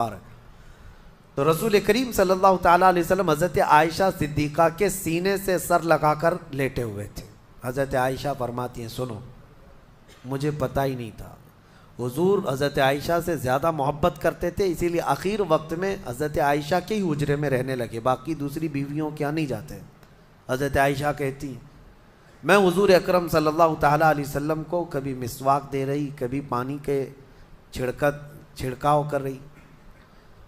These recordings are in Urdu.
تو رسول کریم صلی اللہ تعالیٰ علیہ وسلم حضرت عائشہ صدیقہ کے سینے سے سر لگا کر لیٹے ہوئے تھے۔ حضرت عائشہ فرماتی ہیں سنو، مجھے پتہ ہی نہیں تھا۔ حضور حضرت عائشہ سے زیادہ محبت کرتے تھے، اسی لیے آخر وقت میں حضرت عائشہ کے ہی حجرے میں رہنے لگے، باقی دوسری بیویوں کیا نہیں جاتے۔ حضرت عائشہ کہتی ہیں میں حضور اکرم صلی اللہ تعالیٰ علیہ وسلم کو کبھی مسواک دے رہی، کبھی پانی کے چھڑکاؤ کر رہی۔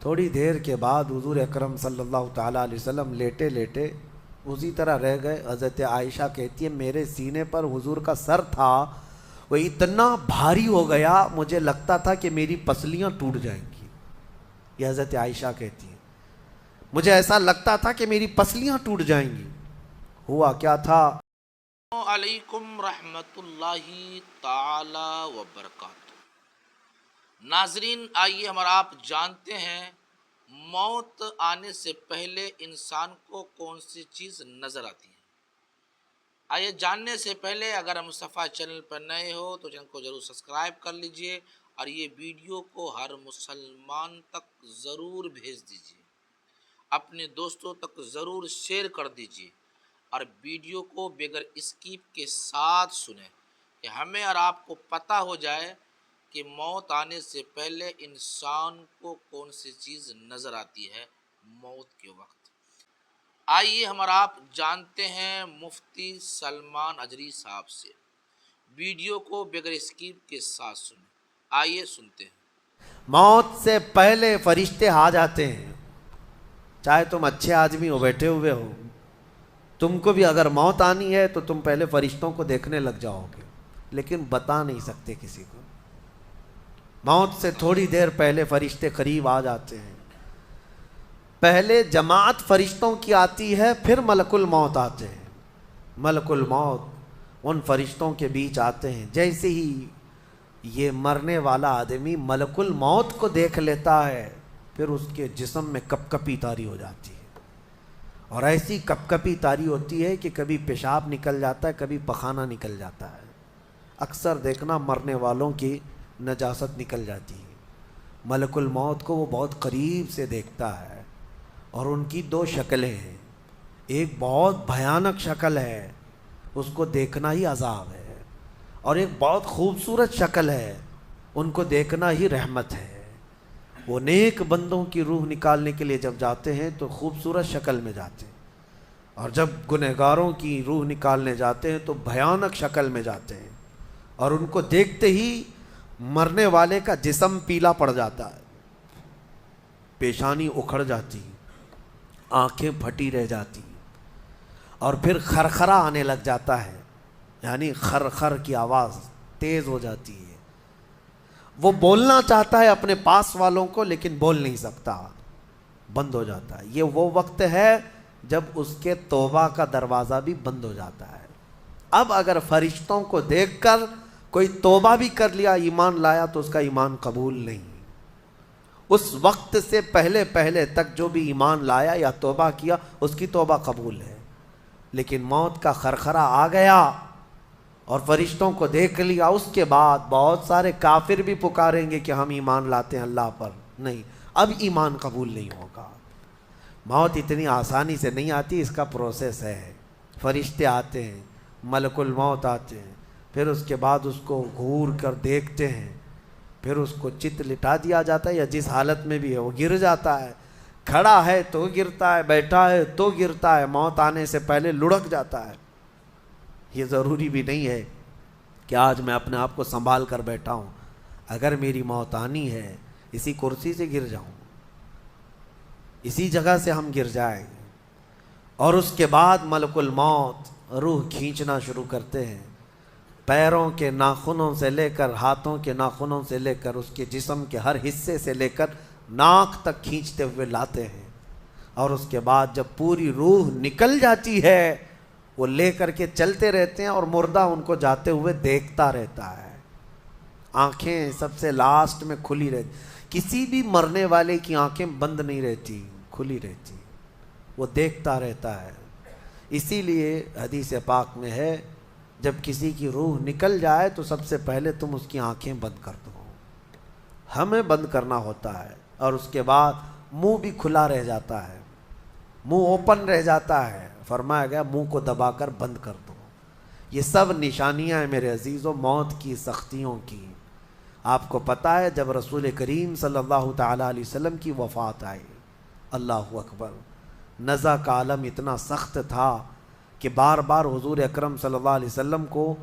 تھوڑی دیر کے بعد حضور اکرم صلی اللہ تعالیٰ علیہ وسلم لیٹے لیٹے اسی طرح رہ گئے۔ حضرت عائشہ کہتی ہے میرے سینے پر حضور کا سر تھا، وہ اتنا بھاری ہو گیا مجھے لگتا تھا کہ میری پسلیاں ٹوٹ جائیں گی۔ یہ حضرت عائشہ کہتی ہیں مجھے ایسا لگتا تھا کہ میری پسلیاں ٹوٹ جائیں گی۔ ہوا کیا تھا؟ السلام علیکم رحمت اللہ تعالی وبرکاتہ۔ ناظرین، آئیے ہم اور آپ جانتے ہیں موت آنے سے پہلے انسان کو کون سی چیز نظر آتی ہے۔ آئیے جاننے سے پہلے اگر ہم مصطفیٰ چینل پر نئے ہو تو چینل کو ضرور سبسکرائب کر لیجئے اور یہ ویڈیو کو ہر مسلمان تک ضرور بھیج دیجئے، اپنے دوستوں تک ضرور شیئر کر دیجئے اور ویڈیو کو بغیر اسکیپ کے ساتھ سنیں کہ ہمیں اور آپ کو پتہ ہو جائے کہ موت آنے سے پہلے انسان کو کون سی چیز نظر آتی ہے موت کے وقت۔ آئیے ہم اور آپ جانتے ہیں مفتی سلمان اجری صاحب سے، ویڈیو کو بغیر اسکیپ کے ساتھ سنیں۔ آئیے سنتے ہیں۔ موت سے پہلے فرشتے آ جاتے ہیں، چاہے تم اچھے آدمی ہو بیٹھے ہوئے ہو، تم کو بھی اگر موت آنی ہے تو تم پہلے فرشتوں کو دیکھنے لگ جاؤ گے، لیکن بتا نہیں سکتے کسی کو۔ موت سے تھوڑی دیر پہلے فرشتے قریب آ جاتے ہیں۔ پہلے جماعت فرشتوں کی آتی ہے، پھر ملک الموت آتے ہیں۔ ملک الموت ان فرشتوں کے بیچ آتے ہیں۔ جیسے ہی یہ مرنے والا آدمی ملک الموت کو دیکھ لیتا ہے، پھر اس کے جسم میں کپ کپی طاری ہو جاتی ہے، اور ایسی کپ کپی طاری ہوتی ہے کہ کبھی پیشاب نکل جاتا ہے، کبھی پخانہ نکل جاتا ہے۔ اکثر دیکھنا مرنے والوں کی نجاست نکل جاتی ہے۔ ملک الموت کو وہ بہت قریب سے دیکھتا ہے، اور ان کی دو شکلیں ہیں۔ ایک بہت بھیانک شکل ہے، اس کو دیکھنا ہی عذاب ہے، اور ایک بہت خوبصورت شکل ہے، ان کو دیکھنا ہی رحمت ہے۔ وہ نیک بندوں کی روح نکالنے کے لیے جب جاتے ہیں تو خوبصورت شکل میں جاتے ہیں، اور جب گنہگاروں کی روح نکالنے جاتے ہیں تو بھیانک شکل میں جاتے ہیں، اور ان کو دیکھتے ہی مرنے والے کا جسم پیلا پڑ جاتا ہے، پیشانی اکھڑ جاتی، آنکھیں پھٹی رہ جاتی، اور پھر خرخرا آنے لگ جاتا ہے، یعنی خرخر کی آواز تیز ہو جاتی ہے۔ وہ بولنا چاہتا ہے اپنے پاس والوں کو، لیکن بول نہیں سکتا، بند ہو جاتا ہے۔ یہ وہ وقت ہے جب اس کے توبہ کا دروازہ بھی بند ہو جاتا ہے۔ اب اگر فرشتوں کو دیکھ کر کوئی توبہ بھی کر لیا، ایمان لایا، تو اس کا ایمان قبول نہیں۔ اس وقت سے پہلے پہلے تک جو بھی ایمان لایا یا توبہ کیا، اس کی توبہ قبول ہے، لیکن موت کا خرخرہ آ گیا اور فرشتوں کو دیکھ لیا، اس کے بعد بہت سارے کافر بھی پکاریں گے کہ ہم ایمان لاتے ہیں اللہ پر، نہیں، اب ایمان قبول نہیں ہوگا۔ موت اتنی آسانی سے نہیں آتی، اس کا پروسیس ہے۔ فرشتے آتے ہیں، ملک الموت آتے ہیں، پھر اس کے بعد اس کو گھور کر دیکھتے ہیں، پھر اس کو چت لٹا دیا جاتا ہے، یا جس حالت میں بھی ہے وہ گر جاتا ہے، کھڑا ہے تو گرتا ہے، بیٹھا ہے تو گرتا ہے، موت آنے سے پہلے لڑک جاتا ہے۔ یہ ضروری بھی نہیں ہے کہ آج میں اپنے آپ کو سنبھال کر بیٹھا ہوں، اگر میری موت آنی ہے اسی کرسی سے گر جاؤں، اسی جگہ سے ہم گر جائیں گے۔ اور اس کے بعد ملک الموت روح کھینچنا شروع کرتے ہیں، پیروں کے ناخنوں سے لے کر ہاتھوں کے ناخنوں سے لے کر اس کے جسم کے ہر حصے سے لے کر ناک تک کھینچتے ہوئے لاتے ہیں، اور اس کے بعد جب پوری روح نکل جاتی ہے وہ لے کر کے چلتے رہتے ہیں، اور مردہ ان کو جاتے ہوئے دیکھتا رہتا ہے۔ آنکھیں سب سے لاسٹ میں کھلی رہتی، کسی بھی مرنے والے کی آنکھیں بند نہیں رہتی، کھلی رہتی، وہ دیکھتا رہتا ہے۔ اسی لیے حدیث پاک میں ہے جب کسی کی روح نکل جائے تو سب سے پہلے تم اس کی آنکھیں بند کر دو، ہمیں بند کرنا ہوتا ہے، اور اس کے بعد منہ بھی کھلا رہ جاتا ہے، منہ اوپن رہ جاتا ہے، فرمایا گیا منہ کو دبا کر بند کر دو۔ یہ سب نشانیاں ہیں میرے عزیزوں موت کی سختیوں کی۔ آپ کو پتہ ہے جب رسول کریم صلی اللہ تعالیٰ علیہ وسلم کی وفات آئی، اللہ اکبر، نزع کا عالم اتنا سخت تھا کہ بار بار حضور اکرم صلی اللہ علیہ وسلم کو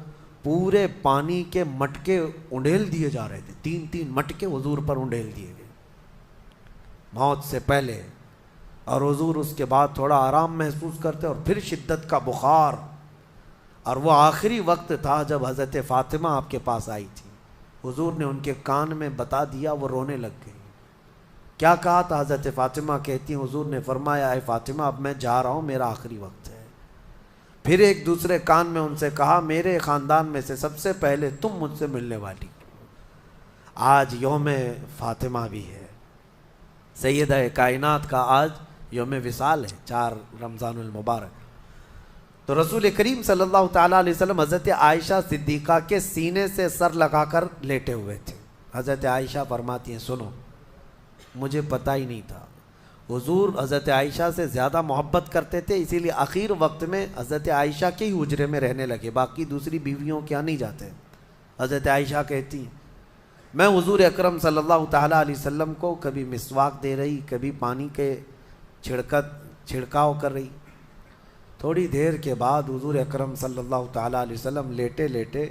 پورے پانی کے مٹکے انڈیل دیے جا رہے تھے، 3 مٹکے حضور پر انڈیل دیے گئے موت سے پہلے، اور حضور اس کے بعد تھوڑا آرام محسوس کرتے اور پھر شدت کا بخار، اور وہ آخری وقت تھا جب حضرت فاطمہ آپ کے پاس آئی تھی، حضور نے ان کے کان میں بتا دیا، وہ رونے لگ گئی۔ کیا کہا تھا؟ حضرت فاطمہ کہتی ہیں حضور نے فرمایا اے فاطمہ اب میں جا رہا ہوں، میرا آخری وقت ہے۔ پھر ایک دوسرے کان میں ان سے کہا میرے خاندان میں سے سب سے پہلے تم مجھ سے ملنے والی۔ آج یوم فاطمہ بھی ہے، سیدہ کائنات کا آج یوم وصال ہے، 4 رمضان المبارک۔ تو رسول کریم صلی اللہ تعالیٰ علیہ وسلم حضرت عائشہ صدیقہ کے سینے سے سر لگا کر لیٹے ہوئے تھے۔ حضرت عائشہ فرماتی ہیں سنو، مجھے پتہ ہی نہیں تھا، حضور حضرت عائشہ سے زیادہ محبت کرتے تھے، اسی لیے آخر وقت میں حضرت عائشہ کے ہی حجرے میں رہنے لگے، باقی دوسری بیویوں کیا نہیں جاتے۔ حضرت عائشہ کہتی ہیں میں حضور اکرم صلی اللہ تعالیٰ علیہ وسلم کو کبھی مسواک دے رہی، کبھی پانی کے چھڑکاؤ کر رہی۔ تھوڑی دیر کے بعد حضور اکرم صلی اللہ تعالیٰ علیہ وسلم لیٹے لیٹے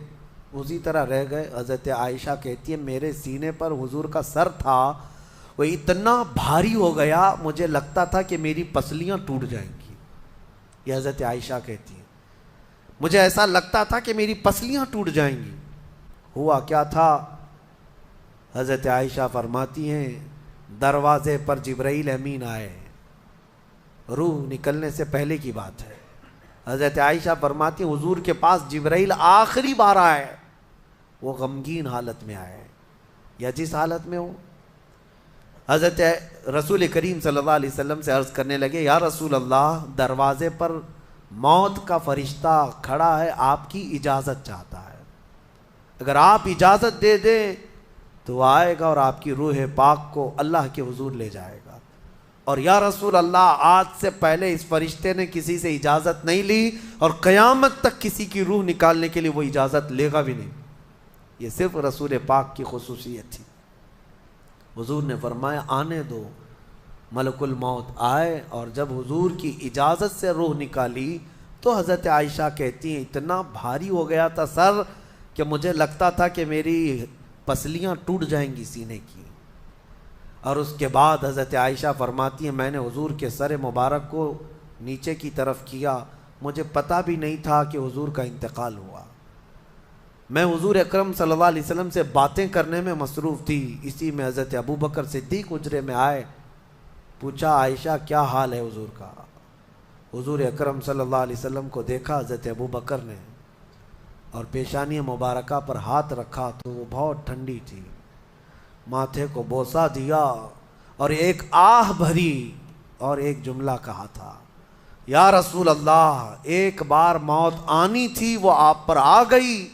اسی طرح رہ گئے۔ حضرت عائشہ کہتی ہے میرے سینے پر حضور کا سر تھا، وہ اتنا بھاری ہو گیا مجھے لگتا تھا کہ میری پسلیاں ٹوٹ جائیں گی۔ یہ حضرت عائشہ کہتی ہیں مجھے ایسا لگتا تھا کہ میری پسلیاں ٹوٹ جائیں گی۔ ہوا کیا تھا؟ حضرت عائشہ فرماتی ہیں دروازے پر جبرائیل امین آئے، روح نکلنے سے پہلے کی بات ہے۔ حضرت عائشہ فرماتی ہیں حضور کے پاس جبرائیل آخری بار آئے، وہ غمگین حالت میں آئے یا جس حالت میں ہو، حضرت رسول کریم صلی اللہ علیہ وسلم سے عرض کرنے لگے یا رسول اللہ دروازے پر موت کا فرشتہ کھڑا ہے، آپ کی اجازت چاہتا ہے، اگر آپ اجازت دے دیں تو آئے گا اور آپ کی روح پاک کو اللہ کے حضور لے جائے گا۔ اور یا رسول اللہ آج سے پہلے اس فرشتے نے کسی سے اجازت نہیں لی اور قیامت تک کسی کی روح نکالنے کے لیے وہ اجازت لے گا بھی نہیں، یہ صرف رسول پاک کی خصوصیت تھی۔ حضور نے فرمایا آنے دو، ملک الموت آئے، اور جب حضور کی اجازت سے روح نکالی تو حضرت عائشہ کہتی ہیں اتنا بھاری ہو گیا تھا سر کہ مجھے لگتا تھا کہ میری پسلیاں ٹوٹ جائیں گی سینے کی۔ اور اس کے بعد حضرت عائشہ فرماتی ہیں میں نے حضور کے سر مبارک کو نیچے کی طرف کیا، مجھے پتہ بھی نہیں تھا کہ حضور کا انتقال ہوا، میں حضور اکرم صلی اللہ علیہ وسلم سے باتیں کرنے میں مصروف تھی، اسی میں حضرت ابو بکر صدیق حجرے میں آئے، پوچھا عائشہ کیا حال ہے حضور کا؟ حضور اکرم صلی اللہ علیہ وسلم کو دیکھا حضرت ابو بکر نے اور پیشانی مبارکہ پر ہاتھ رکھا تو وہ بہت ٹھنڈی تھی، ماتھے کو بوسہ دیا اور ایک آہ بھری اور ایک جملہ کہا تھا یا رسول اللہ ایک بار موت آنی تھی وہ آپ پر آ گئی،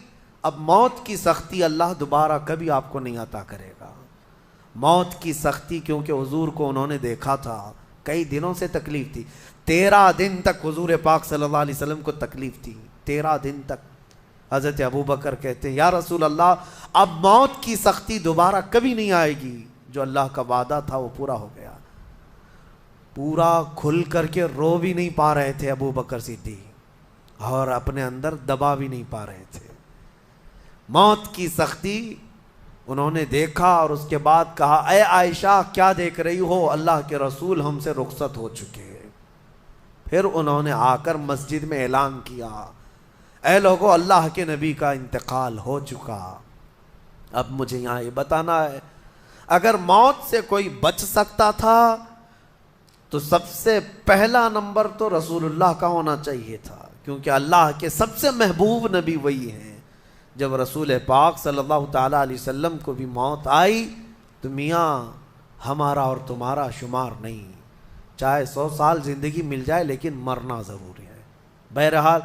اب موت کی سختی اللہ دوبارہ کبھی آپ کو نہیں عطا کرے گا۔ موت کی سختی کیونکہ حضور کو انہوں نے دیکھا تھا، کئی دنوں سے تکلیف تھی، 13 دن تک حضور پاک صلی اللہ علیہ وسلم کو تکلیف تھی، 13 دن تک۔ حضرت ابو بکر کہتے ہیں یا رسول اللہ اب موت کی سختی دوبارہ کبھی نہیں آئے گی، جو اللہ کا وعدہ تھا وہ پورا ہو گیا۔ پورا کھل کر کے رو بھی نہیں پا رہے تھے ابو بکر صدیق اور اپنے اندر دبا بھی نہیں پا رہے تھے۔ موت کی سختی انہوں نے دیکھا اور اس کے بعد کہا اے عائشہ کیا دیکھ رہی ہو، اللہ کے رسول ہم سے رخصت ہو چکے ہیں۔ پھر انہوں نے آ کر مسجد میں اعلان کیا اے لوگو اللہ کے نبی کا انتقال ہو چکا۔ اب مجھے یہاں یہ بتانا ہے اگر موت سے کوئی بچ سکتا تھا تو سب سے پہلا نمبر تو رسول اللہ کا ہونا چاہیے تھا، کیونکہ اللہ کے سب سے محبوب نبی وہی ہیں۔ جب رسول پاک صلی اللہ تعالیٰ علیہ وسلم کو بھی موت آئی تو میاں ہمارا اور تمہارا شمار نہیں، چاہے 100 سال زندگی مل جائے لیکن مرنا ضروری ہے۔ بہرحال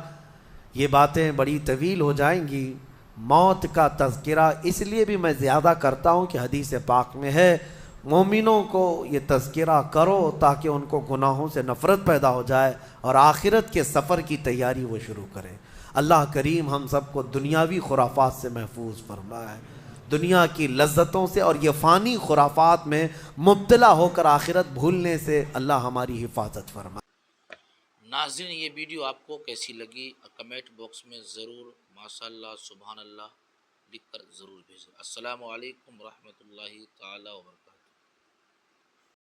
یہ باتیں بڑی طویل ہو جائیں گی، موت کا تذکرہ اس لیے بھی میں زیادہ کرتا ہوں کہ حدیث پاک میں ہے مومنوں کو یہ تذکرہ کرو تاکہ ان کو گناہوں سے نفرت پیدا ہو جائے اور آخرت کے سفر کی تیاری وہ شروع کریں۔ اللہ کریم ہم سب کو دنیاوی خرافات سے محفوظ فرمائے، دنیا کی لذتوں سے اور یہ فانی خرافات میں مبتلا ہو کر آخرت بھولنے سے اللہ ہماری حفاظت فرمائے۔ ناظرین یہ ویڈیو آپ کو کیسی لگی کمنٹ باکس میں ضرور ماشاءاللہ سبحان اللہ لکھ کر ضرور بھیجیں۔ السلام علیکم ورحمۃ اللہ تعالی وبرکاتہ۔